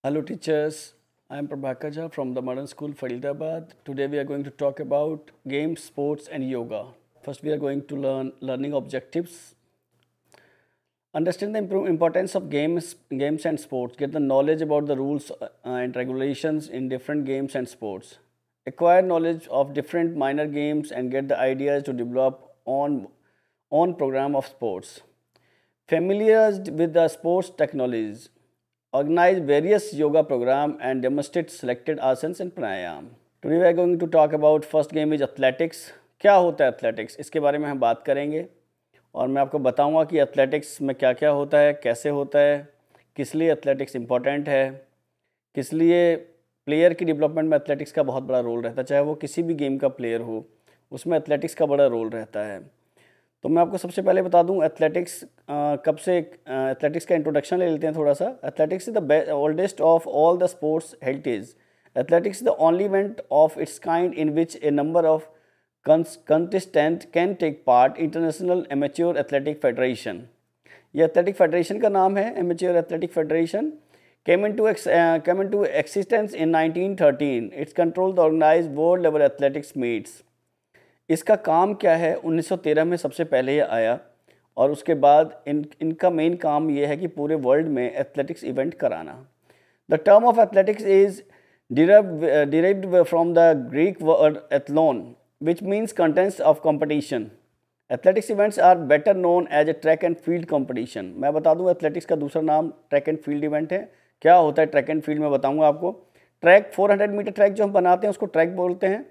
Hello teachers, I am Prabhakar Jha from the Modern School Faridabad. Today we are going to talk about games, sports and yoga. First we are going to learn learning objectives. Understand the importance of games and sports. Get the knowledge about the rules and regulations in different games and sports. Acquire knowledge of different minor games and get the ideas to develop on program of sports. Familiarize with the sports technologies. Organize various yoga program and demonstrate selected asanas and pranayam. Today we are going to talk about first game is athletics. क्या होता है athletics? इसके बारे में हम बात करेंगे और मैं आपको बताऊंगा कि athletics में क्या क्या होता है, कैसे होता है, किस लिए athletics इम्पॉर्टेंट है, किस लिए प्लेयर की डेवलपमेंट में athletics का बहुत बड़ा रोल रहता है, चाहे वो किसी भी गेम का प्लेयर हो उसमें athletics का बड़ा रोल रहता है। तो मैं आपको सबसे पहले बता दूं एथलेटिक्स कब से एथलेटिक्स का इंट्रोडक्शन ले लेते हैं थोड़ा सा। Athletics is the oldest of all the sports heritage. Athletics is the only event of its kind in which a number of contestant can take part. International amateur athletic federation, ये athletic federation का नाम है, amateur athletic federation. came into existence in 1913. It's controlled the organized world level athletics meets. इसका काम क्या है? 1913 में सबसे पहले ये आया और उसके बाद इनका मेन काम ये है कि पूरे वर्ल्ड में एथलेटिक्स इवेंट कराना। The term of athletics is derived from the Greek word athlon which means contents of competition. Athletics events are better known as a track and field competition. मैं बता दूं एथलेटिक्स का दूसरा नाम track and field event है। क्या होता है ट्रैक एंड फील्ड में बताऊंगा आपको। ट्रैक 400 मीटर ट्रैक जो हम बनाते हैं उसको ट्रैक बोलते हैं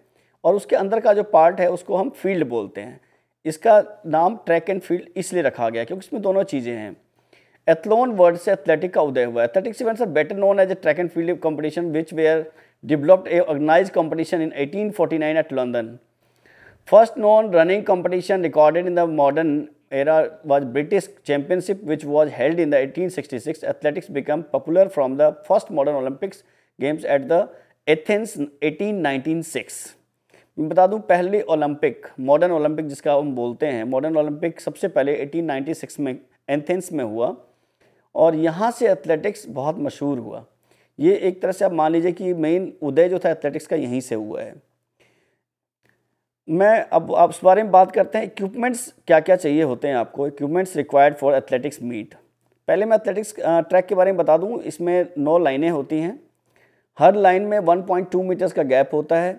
और उसके अंदर का जो पार्ट है उसको हम फील्ड बोलते हैं। इसका नाम ट्रैक एंड फील्ड इसलिए रखा गया क्योंकि इसमें दोनों चीज़ें हैं। एथलोन वर्ड से एथलेटिक का उदय हुआ है। Athletics events are better known as a track and field competition which were developed a organized competition in 1849 at London. First known running competition recorded in the modern era was British Championship which was held in the 1866. Athletics became popular from the first modern Olympics games at the Athens 1896. मैं बता दूं पहले Olympic, modern Olympic जिसका हम बोलते हैं, modern Olympic सबसे पहले 1896 में एथेंस में हुआ और यहाँ से एथलेटिक्स बहुत मशहूर हुआ। ये एक तरह से आप मान लीजिए कि मेन उदय जो था एथलेटिक्स का यहीं से हुआ है। मैं अब आप इस बारे में बात करते हैं। इक्विपमेंट्स क्या क्या चाहिए होते हैं आपको। Equipments required for athletics meet. पहले मैं एथलेटिक्स ट्रैक के बारे में बता दूं। इसमें 9 लाइनें होती हैं, हर लाइन में 1.2 मीटर्स का गैप होता है।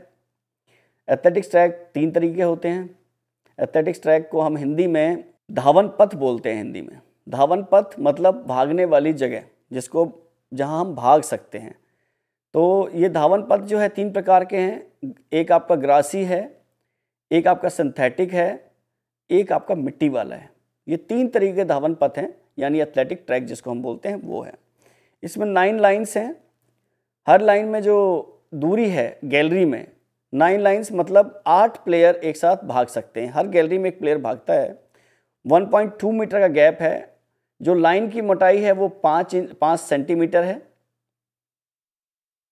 एथलेटिक्स ट्रैक 3 तरीके होते हैं। एथलेटिक्स ट्रैक को हम हिंदी में धावन पथ बोलते हैं। हिंदी में धावन पथ मतलब भागने वाली जगह, जिसको जहां हम भाग सकते हैं। तो ये धावन पथ जो है 3 प्रकार के हैं। एक आपका ग्रासी है, एक आपका सिंथेटिक है, एक आपका मिट्टी वाला है। ये 3 तरीके के धावन पथ हैं, यानी एथलेटिक ट्रैक जिसको हम बोलते हैं वो है। इसमें 9 लाइन्स हैं। हर लाइन में जो दूरी है गैलरी में 9 लाइन्स मतलब 8 प्लेयर एक साथ भाग सकते हैं। हर गैलरी में एक प्लेयर भागता है। 1.2 मीटर का गैप है। जो लाइन की मोटाई है वो 5 सेंटीमीटर है,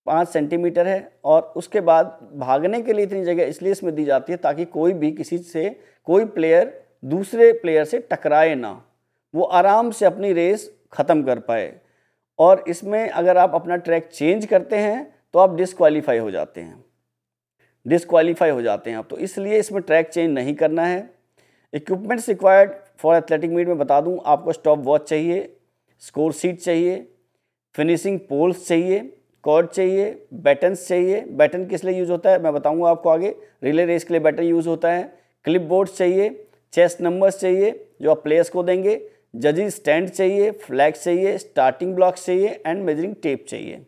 5 सेंटीमीटर है। और उसके बाद भागने के लिए इतनी जगह इसलिए इसमें दी जाती है ताकि कोई भी किसी से कोई प्लेयर दूसरे प्लेयर से टकराए ना, वो आराम से अपनी रेस ख़त्म कर पाए। और इसमें अगर आप अपना ट्रैक चेंज करते हैं तो आप डिस्क्वालीफाई हो जाते हैं, आप। तो इसलिए इसमें ट्रैक चेंज नहीं करना है। Equipments required for athletic meet में बता दूं आपको स्टॉप वॉच चाहिए, स्कोर शीट चाहिए, फिनिशिंग पोल्स चाहिए, कॉर्ड चाहिए, बैटन्स चाहिए। बैटन किस लिए यूज़ होता है मैं बताऊंगा आपको आगे। रिले रेस के लिए बैटन यूज़ होता है। क्लिप बोर्ड्स चाहिए, चेस्ट नंबर्स चाहिए जो आप प्लेयर्स को देंगे, जजिंग स्टैंड चाहिए, फ्लैग्स चाहिए, स्टार्टिंग ब्लॉक्स चाहिए एंड मेजरिंग टेप चाहिए।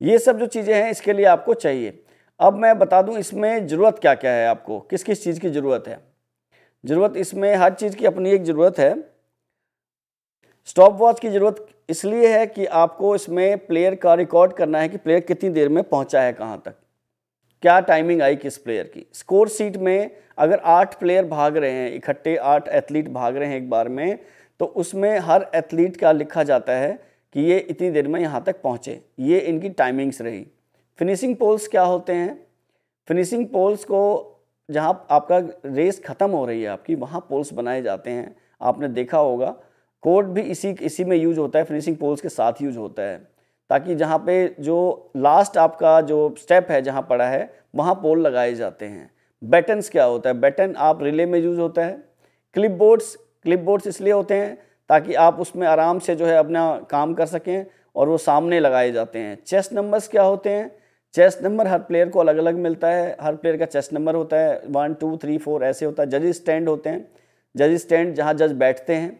ये सब जो चीज़ें हैं इसके लिए आपको चाहिए। अब मैं बता दूं इसमें ज़रूरत क्या क्या है, आपको किस किस चीज़ की ज़रूरत है। ज़रूरत इसमें हर चीज़ की अपनी एक ज़रूरत है। स्टॉप वॉच की ज़रूरत इसलिए है कि आपको इसमें प्लेयर का रिकॉर्ड करना है कि प्लेयर कितनी देर में पहुंचा है, कहां तक, क्या टाइमिंग आई किस प्लेयर की। स्कोर शीट में अगर 8 प्लेयर भाग रहे हैं इकट्ठे, 8 एथलीट भाग रहे हैं एक बार में, तो उसमें हर एथलीट का लिखा जाता है कि ये इतनी देर में यहाँ तक पहुँचे, ये इनकी टाइमिंग्स रही। फिनिशिंग पोल्स क्या होते हैं? फिनिशिंग पोल्स को जहाँ आपका रेस ख़त्म हो रही है आपकी, वहाँ पोल्स बनाए जाते हैं। आपने देखा होगा कोड भी इसी में यूज होता है, फिनिशिंग पोल्स के साथ यूज होता है। ताकि जहाँ पे जो लास्ट आपका जो स्टेप है जहाँ पड़ा है वहाँ पोल लगाए जाते हैं। बैटन्स क्या होता है? बैटन आप रिले में यूज़ होता है। क्लिपबोर्ड्स इसलिए होते हैं ताकि आप उसमें आराम से जो है अपना काम कर सकें और वो सामने लगाए जाते हैं। चेस्ट नंबर्स क्या होते हैं? चेस्ट नंबर हर प्लेयर को अलग अलग मिलता है। हर प्लेयर का चेस्ट नंबर होता है 1 2 3 4 ऐसे होता है। जजेस स्टैंड होते हैं। जजेस स्टैंड जहाँ जज बैठते हैं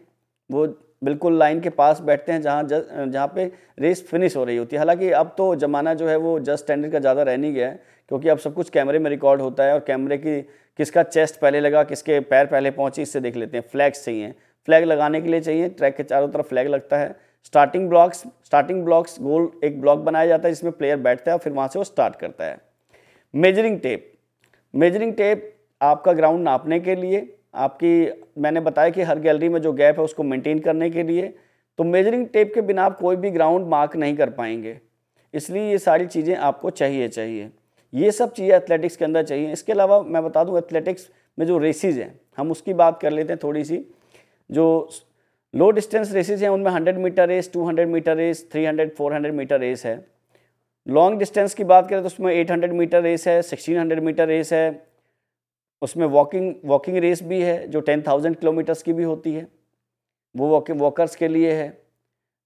वो बिल्कुल लाइन के पास बैठते हैं जहाँ पे रेस फिनिश हो रही होती है। हालांकि अब तो ज़माना जो है वो जज स्टैंडर्ड का ज़्यादा रह नहीं गया है, क्योंकि अब सब कुछ कैमरे में रिकॉर्ड होता है और कैमरे की किसका चेस्ट पहले लगा, किसके पैर पहले पहुँची, इससे देख लेते हैं। फ्लैग्स चाहिए, फ्लैग लगाने के लिए चाहिए, ट्रैक के चारों तरफ फ्लैग लगता है। स्टार्टिंग ब्लॉक्स गोल एक ब्लॉक बनाया जाता है जिसमें प्लेयर बैठता है और फिर वहाँ से वो स्टार्ट करता है। मेजरिंग टेप आपका ग्राउंड नापने के लिए, आपकी मैंने बताया कि हर गैलरी में जो गैप है उसको मेंटेन करने के लिए। तो मेजरिंग टेप के बिना आप कोई भी ग्राउंड मार्क नहीं कर पाएंगे, इसलिए ये सारी चीज़ें आपको चाहिए। ये सब चीज़ें एथलेटिक्स के अंदर चाहिए। इसके अलावा मैं बता दूं एथलेटिक्स में जो रेसेस हैं हम उसकी बात कर लेते हैं थोड़ी सी। जो लो डिस्टेंस रेसेस हैं उनमें 100 metre race, 200 metre race, 300 400 metre race है। लॉन्ग डिस्टेंस की बात करें तो उसमें 800 मीटर रेस है, 1600 मीटर रेस है। उसमें वॉकिंग रेस भी है जो 10,000 किलोमीटर्स की भी होती है, वो वॉकर्स के लिए है।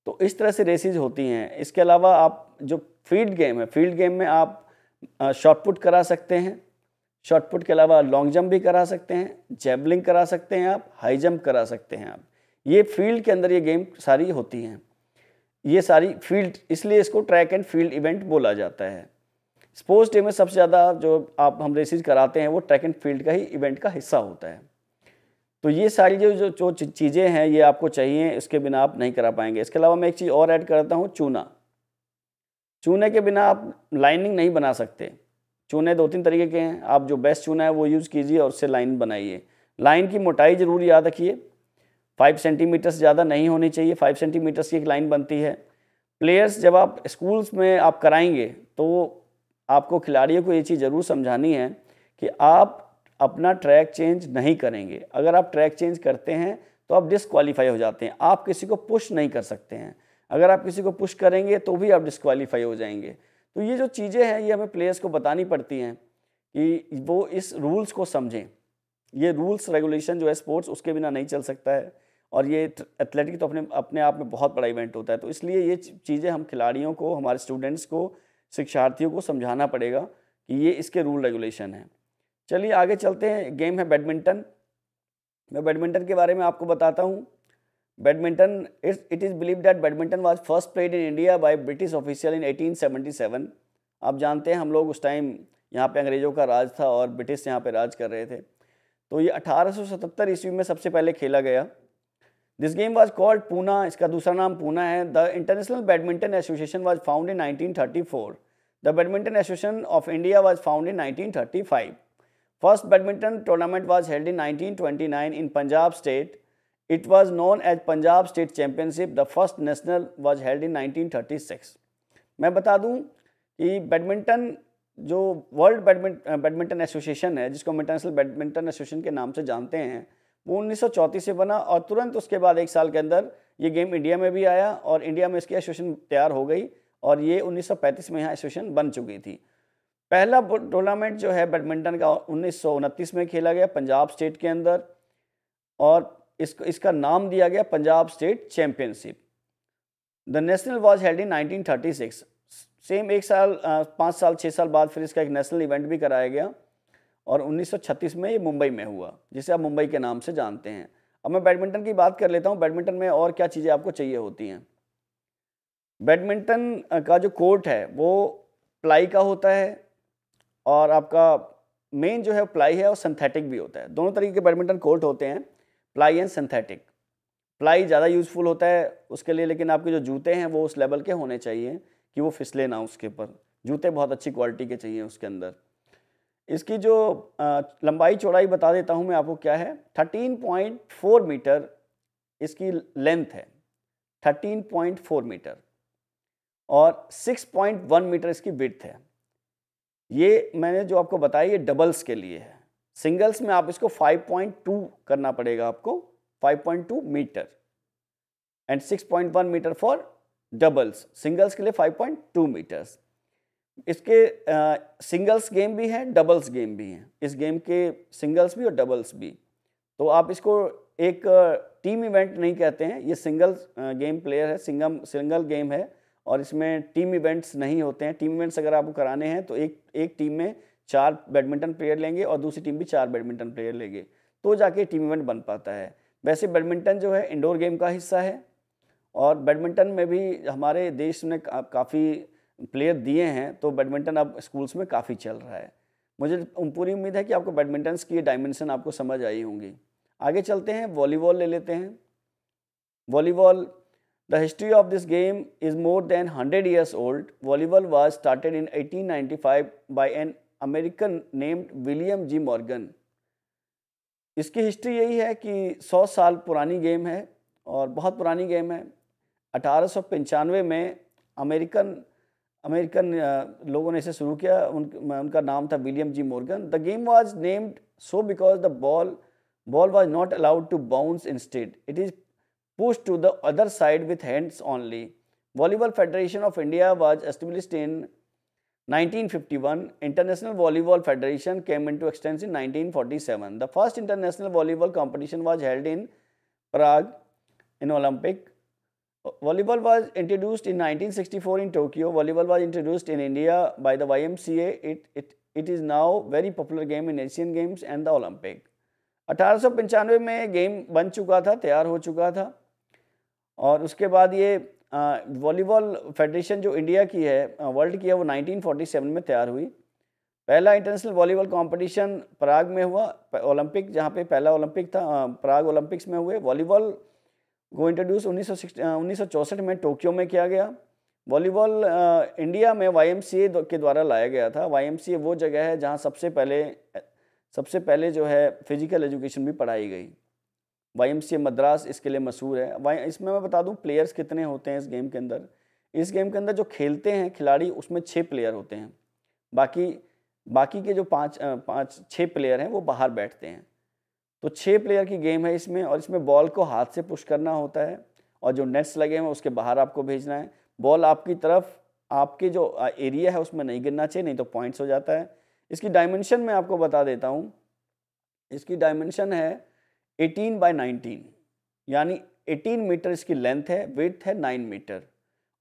तो इस तरह से रेसेस होती हैं। इसके अलावा आप जो फील्ड गेम में आप शॉट पुट करा सकते हैं। शॉट पुट के अलावा लॉन्ग जंप भी करा सकते हैं, जैवलिंग करा सकते हैं आप, हाई जंप करा सकते हैं आप। ये फील्ड के अंदर ये गेम सारी होती हैं। ये सारी फील्ड, इसलिए इसको ट्रैक एंड फील्ड इवेंट बोला जाता है। स्पोर्ट्स डे में सबसे ज़्यादा जो हम रेसेस कराते हैं वो ट्रैक एंड फील्ड का ही इवेंट का हिस्सा होता है। तो ये सारी जो चीज़ें हैं ये आपको चाहिए, इसके बिना आप नहीं करा पाएंगे। इसके अलावा मैं एक चीज़ और ऐड करता हूँ, चूने के बिना आप लाइनिंग नहीं बना सकते। चूने 2-3 तरीके के हैं, आप जो बेस्ट चूना है वो यूज़ कीजिए और उससे लाइन बनाइए। लाइन की मोटाई ज़रूर याद रखिए, 5 सेंटीमीटर से ज़्यादा नहीं होनी चाहिए। 5 सेंटीमीटर की एक लाइन बनती है। प्लेयर्स जब आप स्कूल्स में आप कराएंगे तो आपको खिलाड़ियों को ये चीज़ ज़रूर समझानी है कि आप अपना ट्रैक चेंज नहीं करेंगे। अगर आप ट्रैक चेंज करते हैं तो आप डिस्क्वालीफाई हो जाते हैं। आप किसी को पुश नहीं कर सकते हैं। अगर आप किसी को पुश करेंगे तो भी आप डिस्क्वालीफाई हो जाएंगे। तो ये जो चीज़ें हैं ये हमें प्लेयर्स को बतानी पड़ती हैं कि वो इस रूल्स को समझें। ये रूल्स रेगुलेशन जो है स्पोर्ट्स उसके बिना नहीं चल सकता है। और ये एथलेटिक तो अपने आप में बहुत बड़ा इवेंट होता है। तो इसलिए ये चीज़ें हम खिलाड़ियों को, हमारे स्टूडेंट्स को, शिक्षार्थियों को समझाना पड़ेगा कि ये इसके रूल रेगुलेशन हैं। चलिए आगे चलते हैं। गेम है बैडमिंटन। मैं बैडमिंटन के बारे में आपको बताता हूँ। Badminton, it is believe that badminton was first played in India by British official in 1877। आप जानते हैं हम लोग उस टाइम यहाँ पे अंग्रेज़ों का राज था और ब्रिटिश यहाँ पे राज कर रहे थे। तो ये 1877 ईस्वी में सबसे पहले खेला गया। This game was called Poona, इसका दूसरा नाम पूना है। The international badminton association was found in 1934। The badminton association of India was found in 1935। First badminton tournament was held in 1929 in Punjab state. It was known as Punjab State Championship. The first national was held in 1936. मैं बता दूं कि badminton जो world badminton association है, जिसको हम international badminton association के नाम से जानते हैं, वो 1934 से बना और तुरंत उसके बाद एक साल के अंदर ये गेम इंडिया में भी आया और इंडिया में इसकी एसोसिएशन तैयार हो गई और ये 1935 में यहाँ एसोसिएशन बन चुकी थी। पहला टूर्नामेंट जो है बैडमिंटन का 1929 में खेला गया पंजाब स्टेट के अंदर और इसका नाम दिया गया Punjab state championship. The national was held in 1936। Same 5 साल 6 साल बाद फिर इसका एक नेशनल इवेंट भी कराया गया और 1936 में ये मुंबई में हुआ, जिसे आप मुंबई के नाम से जानते हैं। अब मैं बैडमिंटन की बात कर लेता हूँ। बैडमिंटन में और क्या चीज़ें आपको चाहिए होती हैं। बैडमिंटन का जो कोर्ट है वो प्लाई का होता है और आपका मेन जो है प्लाई है और सिंथेटिक भी होता है। दोनों तरीके के बैडमिंटन कोर्ट होते हैं, प्लाई एंड सिंथेटिक। प्लाई ज़्यादा यूज़फुल होता है उसके लिए, लेकिन आपके जो जूते हैं वो उस लेवल के होने चाहिए कि वो फिसले ना उसके ऊपर। जूते बहुत अच्छी क्वालिटी के चाहिए उसके अंदर। इसकी जो लंबाई चौड़ाई बता देता हूँ मैं आपको क्या है। 13.4 मीटर इसकी लेंथ है, 13.4 मीटर और 6.1 मीटर इसकी विड्थ है। ये मैंने जो आपको बताया ये डबल्स के लिए है। सिंगल्स में आप इसको 5.2 करना पड़ेगा आपको, 5.2 metre and 6.1 metre for doubles, singles के लिए 5.2 मीटर्स। इसके सिंगल्स गेम भी हैं, डबल्स गेम भी हैं, इस गेम के सिंगल्स भी और डबल्स भी। तो आप इसको एक टीम इवेंट नहीं कहते हैं, ये सिंगल गेम प्लेयर है, सिंगल गेम है और इसमें टीम इवेंट्स नहीं होते हैं। टीम इवेंट्स अगर आपको कराने हैं तो एक टीम में 4 बैडमिंटन प्लेयर लेंगे और दूसरी टीम भी 4 बैडमिंटन प्लेयर लेंगे, तो जाके टीम इवेंट बन पाता है। वैसे बैडमिंटन जो है इंडोर गेम का हिस्सा है और बैडमिंटन में भी हमारे देश ने काफ़ी प्लेयर दिए हैं, तो बैडमिंटन अब स्कूल्स में काफ़ी चल रहा है। मुझे पूरी उम्मीद है कि आपको बैडमिंटन की डायमेंशन आपको समझ आई होंगी। आगे चलते हैं, वॉलीबॉल ले लेते हैं। Volleyball, the history of this game is more than 100 years old. Volleyball was started in 1895 by an American named William G. Morgan. इसकी हिस्ट्री यही है कि 100 साल पुरानी गेम है और बहुत पुरानी गेम है। 1895 में अमेरिकन लोगों ने इसे शुरू किया। उनका नाम था William ji Morgan. The game was named so because the ball was not allowed to bounce. Instead, it is pushed to the other side with hands only. Volleyball Federation of India was established in 1951. International Volleyball Federation came into existence in 1947. The first international volleyball competition was held in Prague in Olympic. Volleyball was introduced in 1964 in Tokyo. Volleyball was introduced in India by the YMCA. It is now very popular game in Asian Games and the Olympic. 1895 में game बन चुका था, तैयार हो चुका था और उसके बाद ये वॉलीबॉल फेडरेशन जो इंडिया की है, वर्ल्ड की है, वो 1947 में तैयार हुई। पहला इंटरनेशनल वॉलीबॉल कंपटीशन प्राग में हुआ, ओलंपिक जहाँ पे पहला ओलंपिक था, प्राग ओलंपिक्स में हुए। वॉलीबॉल को इंट्रोड्यूस 1964 में टोक्यो में किया गया। वॉलीबॉल इंडिया में YMCA के द्वारा लाया गया था। YMCA वो जगह है जहाँ सबसे पहले जो है फिजिकल एजुकेशन भी पढ़ाई गई। YMCA मद्रास इसके लिए मशहूर है। इसमें मैं बता दूं प्लेयर्स कितने होते हैं इस गेम के अंदर। इस गेम के अंदर जो खेलते हैं खिलाड़ी, उसमें 6 प्लेयर होते हैं। बाकी के जो 6 प्लेयर हैं वो बाहर बैठते हैं। तो 6 प्लेयर की गेम है इसमें और इसमें बॉल को हाथ से पुश करना होता है और जो नेट्स लगे हैं उसके बाहर आपको भेजना है। बॉल आपकी तरफ, आपके जो एरिया है उसमें नहीं गिरना चाहिए, नहीं तो पॉइंट्स हो जाता है। इसकी डायमेंशन मैं आपको बता देता हूँ। इसकी डायमेंशन है 18x19, यानी 18 मीटर इसकी लेंथ है, विड्थ है 9 मीटर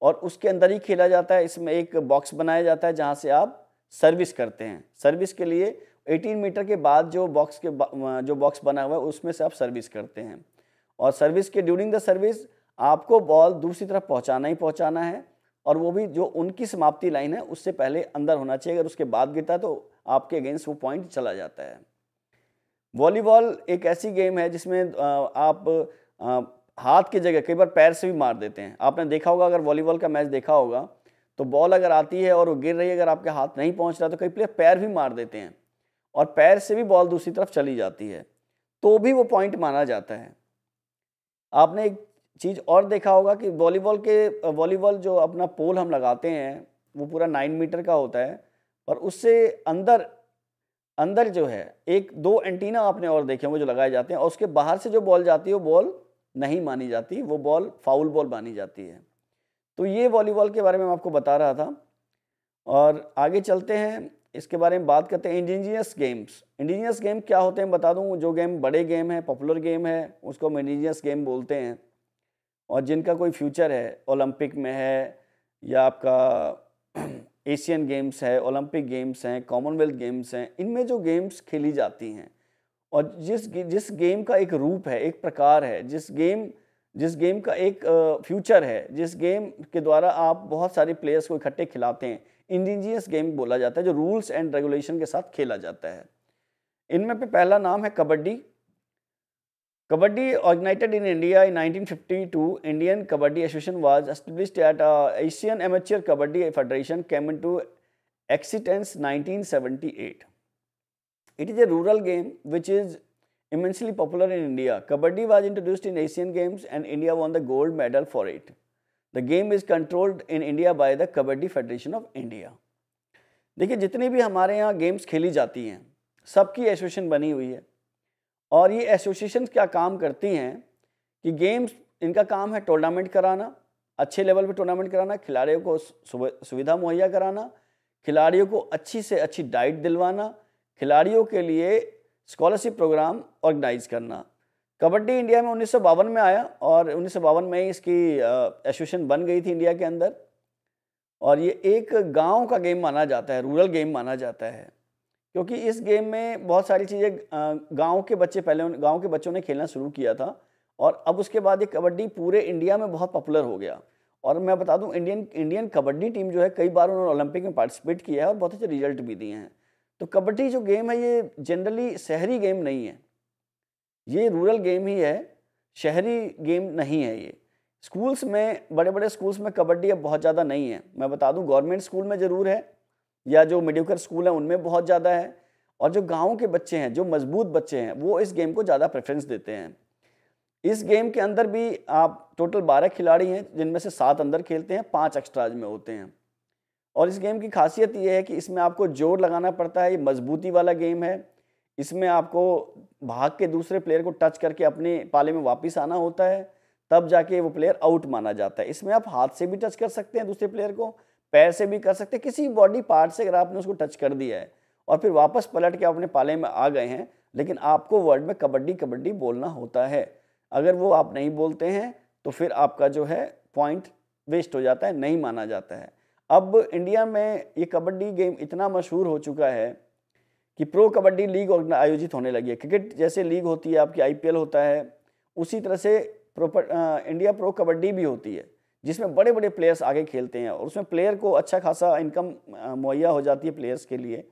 और उसके अंदर ही खेला जाता है। इसमें एक बॉक्स बनाया जाता है जहाँ से आप सर्विस करते हैं। सर्विस के लिए 18 मीटर के बाद जो बॉक्स बना हुआ है उसमें से आप सर्विस करते हैं और सर्विस के ड्यूरिंग द सर्विस आपको बॉल दूसरी तरफ पहुँचाना है और वो भी जो उनकी समाप्ति लाइन है उससे पहले अंदर होना चाहिए। अगर उसके बाद गिरता है तो आपके अगेंस्ट वो पॉइंट चला जाता है। वॉलीबॉल एक ऐसी गेम है जिसमें आप हाथ की जगह कई बार पैर से भी मार देते हैं। आपने देखा होगा, अगर वॉलीबॉल का मैच देखा होगा तो बॉल अगर आती है और वो गिर रही है, अगर आपके हाथ नहीं पहुंच रहा तो कई प्लेयर पैर भी मार देते हैं और पैर से भी बॉल दूसरी तरफ चली जाती है तो भी वो पॉइंट माना जाता है। आपने एक चीज़ और देखा होगा कि वॉलीबॉल जो अपना पोल हम लगाते हैं वो पूरा 9 मीटर का होता है और उससे अंदर जो है 1-2 एंटीना आपने और देखे होंगे जो लगाए जाते हैं और उसके बाहर से जो बॉल जाती है वो बॉल नहीं मानी जाती, वो बॉल फाउल बॉल मानी जाती है। तो ये वॉलीबॉल के बारे में मैं आपको बता रहा था और आगे चलते हैं, इसके बारे में बात करते हैं। इंडिजिनियस गेम्स गेम क्या होते हैं बता दूं। जो गेम बड़े गेम है, पॉपुलर गेम है, उसको हम इंडिजिनियस गेम बोलते हैं और जिनका कोई फ्यूचर है, ओलंपिक में है या आपका एशियन गेम्स है, ओलंपिक गेम्स हैं, कॉमनवेल्थ गेम्स हैं, इनमें जो गेम्स खेली जाती हैं और जिस गेम का एक रूप है, एक प्रकार है, जिस गेम का एक फ्यूचर है, जिस गेम के द्वारा आप बहुत सारे प्लेयर्स को इकट्ठे खिलाते हैं, इंडिजिनियस गेम बोला जाता है, जो रूल्स एंड रेगुलेशन के साथ खेला जाता है। इनमें पे पहला नाम है kabaddi. Kabaddi originated in India in 1952. Indian Kabaddi Association was established at Asian Amateur Kabaddi Federation came into existence 1978. It is a rural game which is immensely popular in India. Kabaddi was introduced in Asian Games and India won the gold medal for it. The game is controlled in India by the Kabaddi Federation of India. देखिए जितनी भी हमारे यहाँ games खेली जाती हैं सबकी association बनी हुई है और ये एसोसिएशन क्या काम करती हैं कि गेम्स, इनका काम है टूर्नामेंट कराना अच्छे लेवल पे टूर्नामेंट कराना, खिलाड़ियों को सुविधा मुहैया कराना, खिलाड़ियों को अच्छी से अच्छी डाइट दिलवाना, खिलाड़ियों के लिए स्कॉलरशिप प्रोग्राम ऑर्गेनाइज करना। कबड्डी इंडिया में 1952 में आया और 1952 में ही इसकी एसोसिएशन बन गई थी इंडिया के अंदर। और ये एक गांव का गेम माना जाता है, रूरल गेम माना जाता है, क्योंकि इस गेम में बहुत सारी चीज़ें गांव के बच्चे पहले गांव के बच्चों ने खेलना शुरू किया था और अब उसके बाद ये कबड्डी पूरे इंडिया में बहुत पॉपुलर हो गया। और मैं बता दूं इंडियन कबड्डी टीम जो है कई बार उन्होंने ओलंपिक में पार्टिसिपेट किया है और बहुत अच्छे रिजल्ट भी दिए हैं। तो कबड्डी जो गेम है ये जनरली शहरी गेम नहीं है, ये रूरल गेम ही है, शहरी गेम नहीं है ये। स्कूल्स में, बड़े बड़े स्कूल्स में कबड्डी अब बहुत ज़्यादा नहीं है। मैं बता दूं गवर्नमेंट स्कूल में ज़रूर है या जो मीडियोकर स्कूल हैं उनमें बहुत ज़्यादा है, और जो गाँव के बच्चे हैं, जो मजबूत बच्चे हैं, वो इस गेम को ज़्यादा प्रेफरेंस देते हैं। इस गेम के अंदर भी आप टोटल 12 खिलाड़ी हैं, जिनमें से 7 अंदर खेलते हैं, 5 एक्स्ट्राज में होते हैं। और इस गेम की खासियत ये है कि इसमें आपको जोर लगाना पड़ता है, ये मजबूती वाला गेम है। इसमें आपको भाग के दूसरे प्लेयर को टच करके अपने पाले में वापस आना होता है, तब जाके वो प्लेयर आउट माना जाता है। इसमें आप हाथ से भी टच कर सकते हैं दूसरे प्लेयर को, पैर से भी कर सकते हैं, किसी बॉडी पार्ट से अगर आपने उसको टच कर दिया है और फिर वापस पलट के अपने पाले में आ गए हैं, लेकिन आपको वर्ड में कबड्डी कबड्डी बोलना होता है। अगर वो आप नहीं बोलते हैं तो फिर आपका जो है पॉइंट वेस्ट हो जाता है, नहीं माना जाता है। अब इंडिया में ये कबड्डी गेम इतना मशहूर हो चुका है कि प्रो कबड्डी लीग आयोजित होने लगी है। क्रिकेट जैसे लीग होती है आपकी, IPL होता है, उसी तरह से इंडिया प्रो कबड्डी भी होती है, जिसमें बड़े बड़े प्लेयर्स आगे खेलते हैं और उसमें प्लेयर को अच्छा खासा इनकम मुहैया हो जाती है प्लेयर्स के लिए,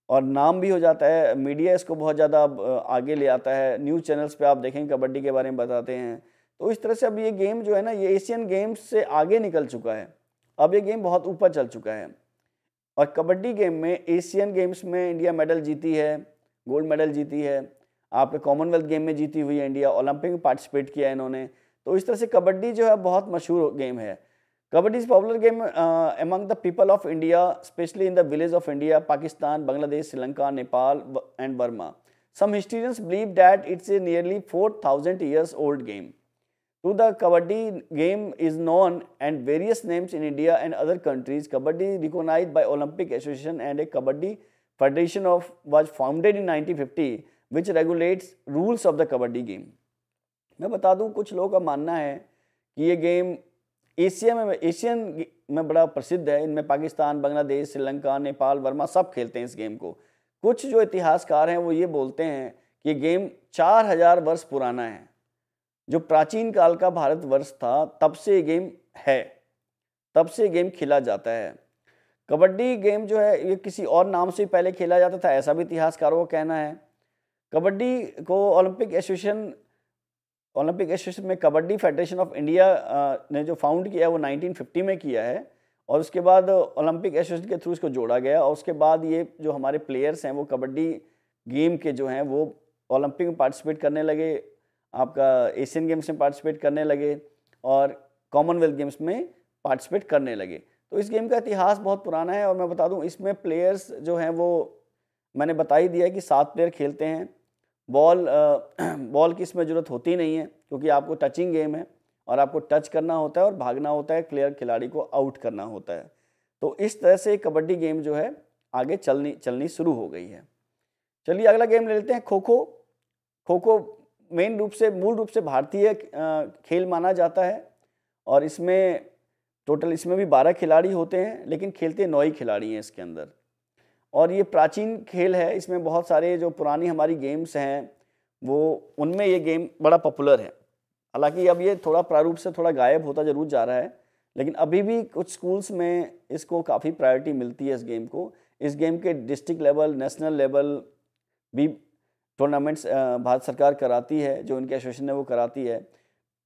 और नाम भी हो जाता है। मीडिया इसको बहुत ज़्यादा आगे ले आता है, न्यूज़ चैनल्स पे आप देखेंगे कबड्डी के बारे में बताते हैं। तो इस तरह से अब ये गेम जो है ना, ये एशियन गेम्स से आगे निकल चुका है, अब ये गेम बहुत ऊपर चल चुका है। और कबड्डी गेम में एशियन गेम्स में इंडिया मेडल जीती है, गोल्ड मेडल जीती है, आपके कॉमनवेल्थ गेम में जीती हुई है इंडिया, ओलंपिक में पार्टिसिपेट किया है इन्होंने। तो इस तरह से कबड्डी जो है बहुत मशहूर गेम है। Kabaddi is popular game among the people of India, especially in the village of India, Pakistan, Bangladesh, Sri Lanka, Nepal, and Burma. Some historians believe that it's a nearly 4,000 years old game. So the Kabaddi game is known and various names in India and other countries. Kabaddi recognized by Olympic Association and a Kabaddi Federation was founded in 1950, which regulates rules of the Kabaddi game. मैं बता दूं कुछ लोगों का मानना है कि ये गेम एशियन में बड़ा प्रसिद्ध है। इनमें पाकिस्तान, बांग्लादेश, श्रीलंका, नेपाल, बर्मा सब खेलते हैं इस गेम को। कुछ जो इतिहासकार हैं वो ये बोलते हैं कि ये गेम 4000 वर्ष पुराना है। जो प्राचीन काल का भारतवर्ष था तब से ये गेम है, तब से ये गेम खेला जाता है। कबड्डी गेम जो है ये किसी और नाम से पहले खेला जाता था, ऐसा भी इतिहासकारों का कहना है। कबड्डी को ओलंपिक एसोसिएशन में कबड्डी फेडरेशन ऑफ इंडिया ने जो फाउंड किया है वो 1950 में किया है, और उसके बाद ओलंपिक एसोसिएशन के थ्रू इसको जोड़ा गया, और उसके बाद ये जो हमारे प्लेयर्स हैं वो कबड्डी गेम के जो हैं वो ओलंपिक में पार्टिसिपेट करने लगे, आपका एशियन गेम्स में पार्टिसिपेट करने लगे और कॉमनवेल्थ गेम्स में पार्टिसिपेट करने लगे। तो इस गेम का इतिहास बहुत पुराना है। और मैं बता दूं इसमें प्लेयर्स जो हैं वो मैंने बता ही दिया है कि 7 प्लेयर खेलते हैं। बॉल की इसमें ज़रूरत होती नहीं है, क्योंकि आपको टचिंग गेम है और आपको टच करना होता है और भागना होता है, खिलाड़ी को आउट करना होता है। तो इस तरह से कबड्डी गेम जो है आगे चलनी शुरू हो गई है। चलिए अगला गेम ले लेते हैं, खो खो। खो खो मूल रूप से भारतीय खेल माना जाता है, और इसमें भी 12 खिलाड़ी होते हैं, लेकिन खेलते 9 ही खिलाड़ी हैं इसके अंदर। और ये प्राचीन खेल है, इसमें बहुत सारे जो पुरानी हमारी गेम्स हैं वो उनमें ये गेम बड़ा पॉपुलर है। हालांकि अब ये थोड़ा प्रारूप से थोड़ा गायब होता जरूर जा रहा है, लेकिन अभी भी कुछ स्कूल्स में इसको काफ़ी प्रायोरिटी मिलती है इस गेम को। इस गेम के डिस्ट्रिक्ट लेवल, नेशनल लेवल भी टूर्नामेंट्स भारत सरकार कराती है, जो इनके एसोसिएशन है वो कराती है।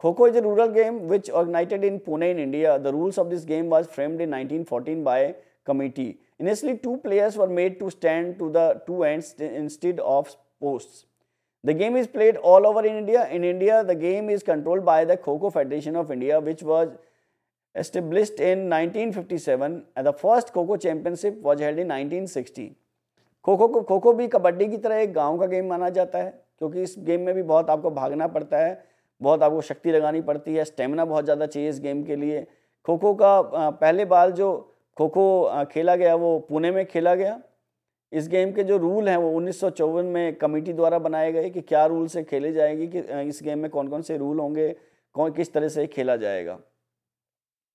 Kho kho is a rural game which organized in Pune in India. The rules of this game was framed in 1914 by committee. Initially, 2 players were made to stand to the 2 ends instead of posts. The game is played all over in India. In India, the game is controlled by the Kho Kho Federation of India, which was established in 1957, and the first Kho Kho Championship was held in 1960. Kho kho भी कबड्डी की तरह एक गांव का game माना जाता है, क्योंकि इस गेम में भी बहुत आपको भागना पड़ता है, बहुत आपको शक्ति लगानी पड़ती है, स्टेमिना बहुत ज़्यादा चाहिए इस गेम के लिए। खो खो का पहले बार जो खो खो खेला गया वो पुणे में खेला गया। इस गेम के जो रूल हैं वो 1954 में कमेटी द्वारा बनाए गए कि क्या रूल से खेले जाएगी, कि इस गेम में कौन कौन से रूल होंगे, कौन किस तरह से खेला जाएगा।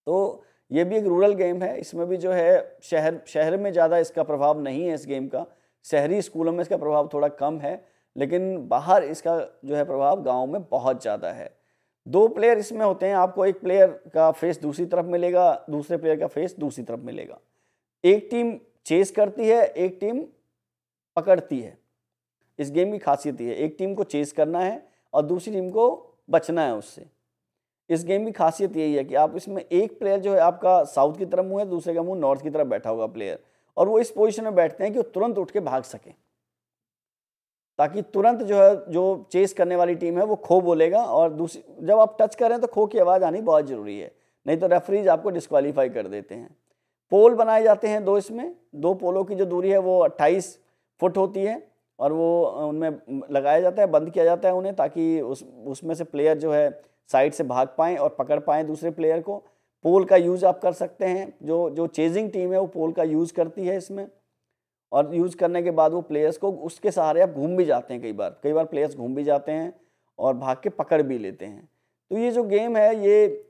तो ये भी एक रूरल गेम है, इसमें भी जो है शहर में ज़्यादा इसका प्रभाव नहीं है इस गेम का। शहरी स्कूलों में इसका प्रभाव थोड़ा कम है, लेकिन बाहर इसका जो है प्रभाव गाँव में बहुत ज़्यादा है। 2 प्लेयर इसमें होते हैं, आपको एक प्लेयर का फेस दूसरी तरफ मिलेगा, दूसरे प्लेयर का फेस दूसरी तरफ मिलेगा। एक टीम चेस करती है, एक टीम पकड़ती है। इस गेम की खासियत ये है, एक टीम को चेस करना है और दूसरी टीम को बचना है उससे। इस गेम की खासियत यही है कि आप इसमें एक प्लेयर जो है आपका साउथ की तरफ मुँह है, दूसरे का मुँह नॉर्थ की तरफ बैठा होगा प्लेयर, और वो इस पोजीशन में बैठते हैं कि वो तुरंत उठ के भाग सकें, ताकि तुरंत जो है जो चेस करने वाली टीम है वो खो बोलेगा, और दूसरी जब आप टच करें तो खो की आवाज़ आनी बहुत ज़रूरी है, नहीं तो रेफरीज आपको डिस्क्वालीफाई कर देते हैं। पोल बनाए जाते हैं 2, इसमें 2 पोलों की जो दूरी है वो 28 फुट होती है, और वो उनमें लगाया जाता है, बंद किया जाता है उन्हें, ताकि उसमें से प्लेयर जो है साइड से भाग पाएँ और पकड़ पाएँ दूसरे प्लेयर को। पोल का यूज़ आप कर सकते हैं, जो चेजिंग टीम है वो पोल का यूज़ करती है इसमें, और यूज़ करने के बाद वो प्लेयर्स को उसके सहारे आप घूम भी जाते हैं, कई बार प्लेयर्स घूम भी जाते हैं और भाग के पकड़ भी लेते हैं। तो ये जो गेम है ये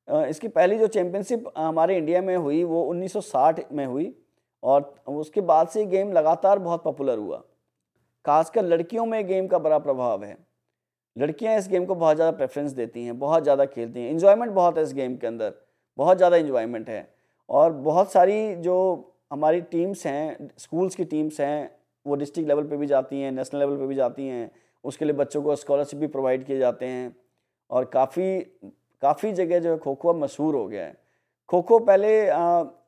इसकी पहली जो चैम्पियनशिप हमारे इंडिया में हुई वो 1960 में हुई, और उसके बाद से ये गेम लगातार बहुत पॉपुलर हुआ। खासकर लड़कियों में गेम का बड़ा प्रभाव है, लड़कियां इस गेम को बहुत ज़्यादा प्रेफरेंस देती हैं, बहुत ज़्यादा खेलती हैं, इन्जॉयमेंट बहुत है इस गेम के अंदर, बहुत ज़्यादा इन्जॉयमेंट है। और बहुत सारी जो हमारी टीम्स हैं, स्कूल्स की टीम्स हैं, वो डिस्ट्रिक्ट लेवल पे भी जाती हैं, नेशनल लेवल पे भी जाती हैं, उसके लिए बच्चों को स्कॉलरशिप भी प्रोवाइड किए जाते हैं, और काफ़ी जगह जो है खो खो मशहूर हो गया है। खो खो पहले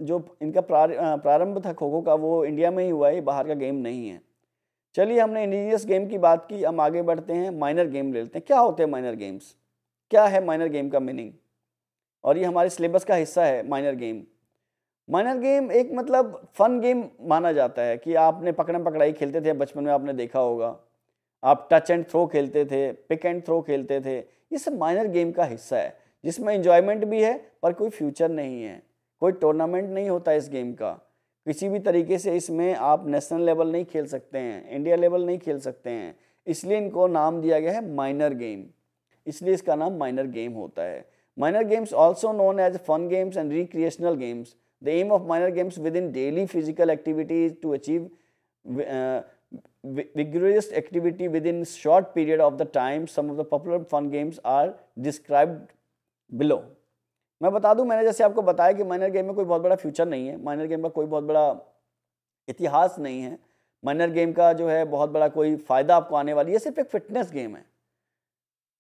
जो इनका प्रारंभ था खो खो का वो इंडिया में ही हुआ है, बाहर का गेम नहीं है। चलिए, हमने इंडिजिनियस गेम की बात की, हम आगे बढ़ते हैं, माइनर गेम ले लेते हैं। क्या होते हैं माइनर गेम्स, क्या है माइनर गेम का मीनिंग, और ये हमारे सिलेबस का हिस्सा है माइनर गेम। माइनर गेम एक मतलब फन गेम माना जाता है कि आपने पकड़म पकड़ाई खेलते थे बचपन में, आपने देखा होगा, आप टच एंड थ्रो खेलते थे, पिक एंड थ्रो खेलते थे, ये सब माइनर गेम का हिस्सा है, जिसमें एंजॉयमेंट भी है पर कोई फ्यूचर नहीं है, कोई टूर्नामेंट नहीं होता इस गेम का, किसी भी तरीके से इसमें आप नेशनल लेवल नहीं खेल सकते हैं, इंडिया लेवल नहीं खेल सकते हैं, इसलिए इनको नाम दिया गया है माइनर गेम, इसलिए इसका नाम माइनर गेम होता है। Minor games also known as fun games and recreational games. The aim of minor games within daily physical activity is to achieve vigorous activity within short period of the time. Some of the popular fun games are described below. मैं बता दूं, मैंने जैसे आपको बताया कि minor game में कोई बहुत बड़ा फ्यूचर नहीं है, माइनर गेम का कोई बहुत बड़ा इतिहास नहीं है, माइनर गेम का जो है बहुत बड़ा कोई फ़ायदा आपको आने वाली है, सिर्फ एक फिटनेस गेम है।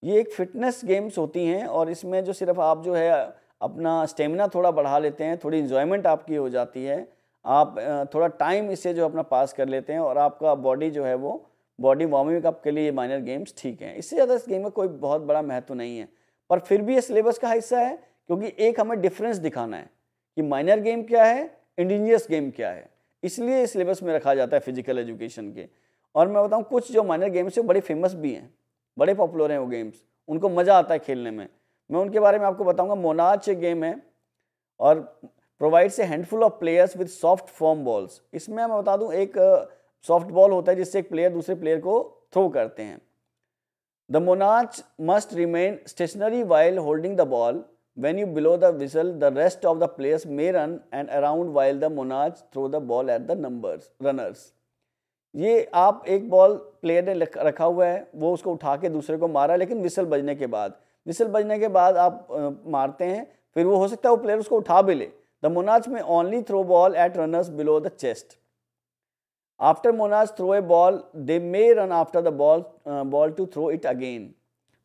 ये एक फिटनेस गेम्स होती हैं, और इसमें जो सिर्फ आप जो है अपना स्टेमिना थोड़ा बढ़ा लेते हैं, थोड़ी इन्जॉयमेंट आपकी हो जाती है, आप थोड़ा टाइम इससे जो अपना पास कर लेते हैं, और आपका बॉडी जो है वो बॉडी वार्मिंग अप के लिए ये माइनर गेम्स ठीक हैं। इससे ज़्यादा इस गेम में कोई बहुत बड़ा महत्व नहीं है, पर फिर भी ये सिलेबस का हिस्सा है, क्योंकि एक हमें डिफरेंस दिखाना है कि माइनर गेम क्या है, इंडिजिनियस गेम क्या है, इसलिए इस सिलेबस में रखा जाता है फिजिकल एजुकेशन के। और मैं बताऊँ, कुछ जो माइनर गेम्स हैं बड़े फेमस भी हैं, बड़े पॉपुलर हैं वो गेम्स, उनको मज़ा आता है खेलने में। मैं उनके बारे में आपको बताऊंगा। मोनार्च एक गेम है और provides a handful of players with soft form balls. इसमें मैं बता दूं, एक सॉफ्ट बॉल होता है जिससे एक प्लेयर दूसरे प्लेयर को थ्रो करते हैं। The monarch must remain stationary while holding the ball. When you blow the whistle, the rest of the players may run and around while the monarch throw the ball at the runners. ये आप एक ball player ने रखा हुआ है, वो उसको उठा के दूसरे को मारा, लेकिन विसल बजने के बाद आप मारते हैं, फिर वो हो सकता है वो प्लेयर उसको उठा भी ले। The monarch may only throw ball at runners below the chest. After monarch throw a ball, they may run after the ball to throw it again.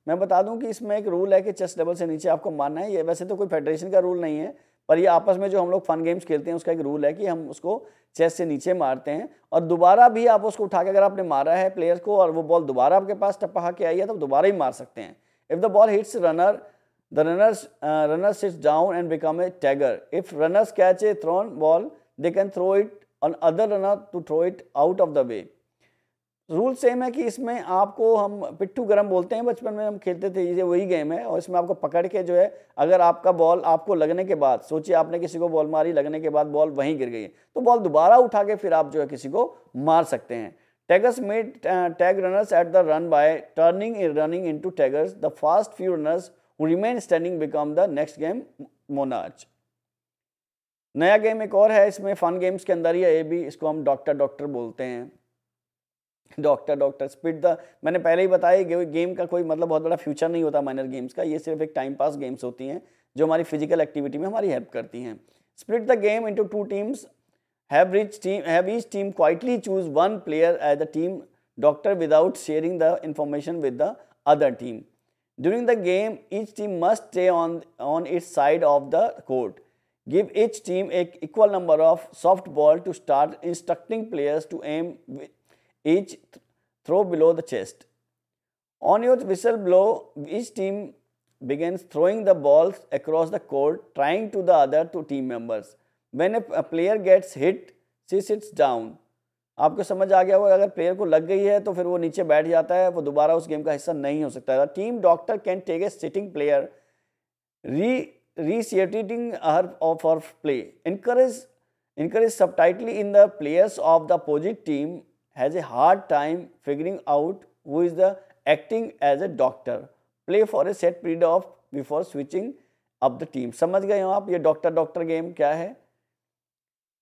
मैं बता दूं कि इसमें एक रूल है कि चेस्ट लेवल से नीचे आपको मारना है। ये वैसे तो कोई फेडरेशन का रूल नहीं है, पर ये आपस में जो हम लोग फन गेम्स खेलते हैं उसका एक रूल है कि हम उसको चेस्ट से नीचे मारते हैं, और दोबारा भी आप उसको उठा के अगर आपने मारा है प्लेयर को और वो बॉल दोबारा आपके पास टपका के आई है तो दोबारा ही मार सकते हैं। If the ball hits runner, the runner sits down and become a tagger. If runners catch a thrown ball, they can throw it on other runner to throw it out of the way. Rule same है कि इसमें आपको हम पिट्ठू गरम बोलते हैं, बचपन में हम खेलते थे, ये वही गेम है। और इसमें आपको पकड़ के जो है, अगर आपका बॉल आपको लगने के बाद, सोचिए आपने किसी को बॉल मारी, लगने के बाद बॉल वहीं गिर गई, तो बॉल दोबारा उठा के फिर आप जो है किसी को मार सकते हैं। Taggers made tag runners at the run by running into taggers. The fast few runners who remain standing become the next game monarch. नया गेम एक और है, इसमें फन गेम्स के अंदर ही है ये भी, इसको हम डॉक्टर बोलते हैं। डॉक्टर स्पिट द, मैंने पहले ही बताया गेम का कोई मतलब बहुत बड़ा फ्यूचर नहीं होता माइनर गेम्स का, ये सिर्फ एक टाइम पास गेम्स होती हैं जो हमारी फिजिकल एक्टिविटी में हमारी हेल्प करती हैं। Split the game into 2 teams, have each team quietly choose one player as the team doctor without sharing the information with the other team. During the game, each team must stay on its side of the court. Give each team an equal number of softball to start, instructing players to aim with each throw below the chest. On your whistle blow, each team begins throwing the balls across the court, trying to the other 2 team members. When a player gets hit, she sits down. आपको समझ आ गया होगा, अगर player को लग गई है तो फिर वो नीचे बैठ जाता है, वो दोबारा उस गेम का हिस्सा नहीं हो सकता है। Team doctor can take a sitting player, reseating her for play. Encourage subtly in the players of the opposite team has a hard time figuring out who is the acting as a doctor. Play for a set period of before switching up the team. समझ गए हो आप ये doctor game क्या है।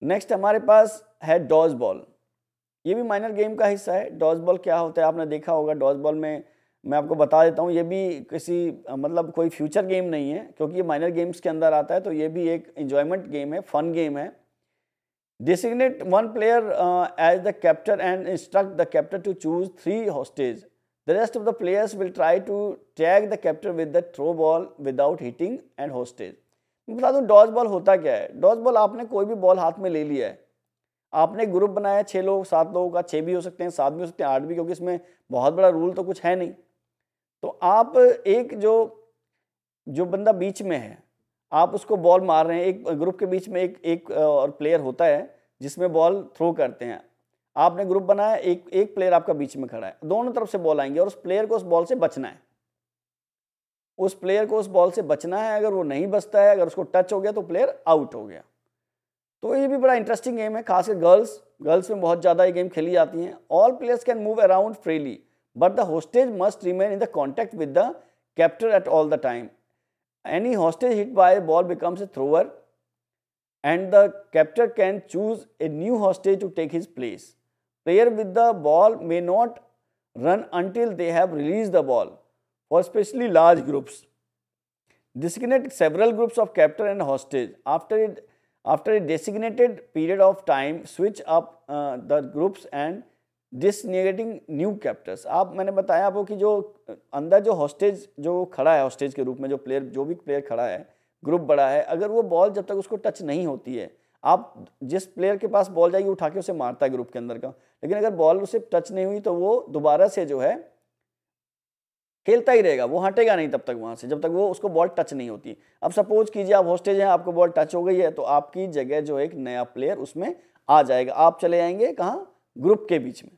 Next हमारे पास है Dodge ball, ये भी माइनर गेम का हिस्सा है। डॉज बॉल क्या होता है आपने देखा होगा। डॉज बॉल में मैं आपको बता देता हूँ, ये भी किसी मतलब कोई फ्यूचर गेम नहीं है, क्योंकि ये माइनर गेम्स के अंदर आता है, तो ये भी एक एंजॉयमेंट गेम है, फन गेम है। Designate one player as the captor and instruct the captor to choose 3 hostage. The rest of the players will try to tag the captor with the throw ball without hitting and hostage. मैं बता दूं Dodge ball होता क्या है। Dodge ball, आपने कोई भी ball हाथ में ले लिया है, आपने ग्रुप बनाया 6 लोग 7 लोगों का, 6 भी हो सकते हैं, 7 भी हो सकते हैं, 8 भी, क्योंकि इसमें बहुत बड़ा रूल तो कुछ है नहीं। तो आप एक जो बंदा बीच में है, आप उसको बॉल मार रहे हैं, एक ग्रुप के बीच में एक और प्लेयर होता है जिसमें बॉल थ्रो करते हैं। आपने ग्रुप बनाया, एक प्लेयर आपका बीच में खड़ा है, दोनों तरफ से बॉल आएंगे और उस प्लेयर को उस बॉल से बचना है। उस प्लेयर को उस बॉल से बचना है, अगर वो नहीं बचता है, अगर उसको टच हो गया तो प्लेयर आउट हो गया। तो ये भी बड़ा इंटरेस्टिंग गेम है, खासकर गर्ल्स में बहुत ज़्यादा ये गेम खेली जाती हैं। All players can move around freely but the hostage must remain in the contact with the captor at all the time. Any hostage hit by a ball becomes a thrower and the captor can choose a new hostage to take his place. Player with the ball may not run until they have released the ball. For especially large groups, designate several groups of captor and hostage. After a designated period of time, switch up the groups and designating new captors. मैंने बताया आपको कि जो अंदर जो hostage जो खड़ा है, हॉस्टेज के रूप में जो भी प्लेयर खड़ा है, ग्रुप बड़ा है, अगर वो बॉल जब तक उसको टच नहीं होती है, आप जिस प्लेयर के पास बॉल जाएगी उठा के उसे मारता है ग्रुप के अंदर का, लेकिन अगर बॉल उसे टच नहीं हुई तो वो दोबारा से जो है खेलता ही रहेगा, वो हटेगा नहीं तब तक वहाँ से, जब तक वो उसको बॉल टच नहीं होती। अब सपोज कीजिए आप हॉस्टेज हैं, आपको बॉल टच हो गई है, तो आपकी जगह जो एक नया प्लेयर उसमें आ जाएगा। आप चले जाएंगे कहाँ, ग्रुप के बीच में,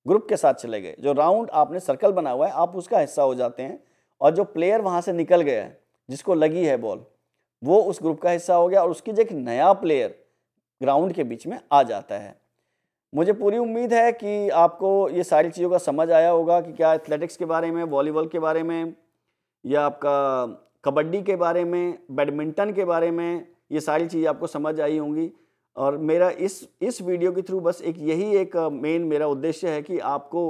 ग्रुप के साथ चले गए। जो राउंड आपने सर्कल बना हुआ है, आप उसका हिस्सा हो जाते हैं, और जो प्लेयर वहाँ से निकल गया है, जिसको लगी है बॉल, वो उस ग्रुप का हिस्सा हो गया, और उसकी जो एक नया प्लेयर ग्राउंड के बीच में आ जाता है। मुझे पूरी उम्मीद है कि आपको ये सारी चीज़ों का समझ आया होगा कि क्या एथलेटिक्स के बारे में, वॉलीबॉल के बारे में, या आपका कबड्डी के बारे में, बैडमिंटन के बारे में, ये सारी चीज़ें आपको समझ आई होंगी। और मेरा इस वीडियो के थ्रू बस यही एक मेन मेरा उद्देश्य है कि आपको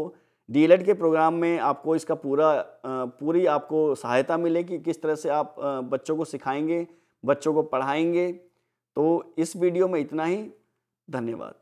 डीएलएड के प्रोग्राम में आपको इसका पूरी आपको सहायता मिले कि किस तरह से आप बच्चों को सिखाएंगे, बच्चों को पढ़ाएंगे। तो इस वीडियो में इतना ही। धन्यवाद।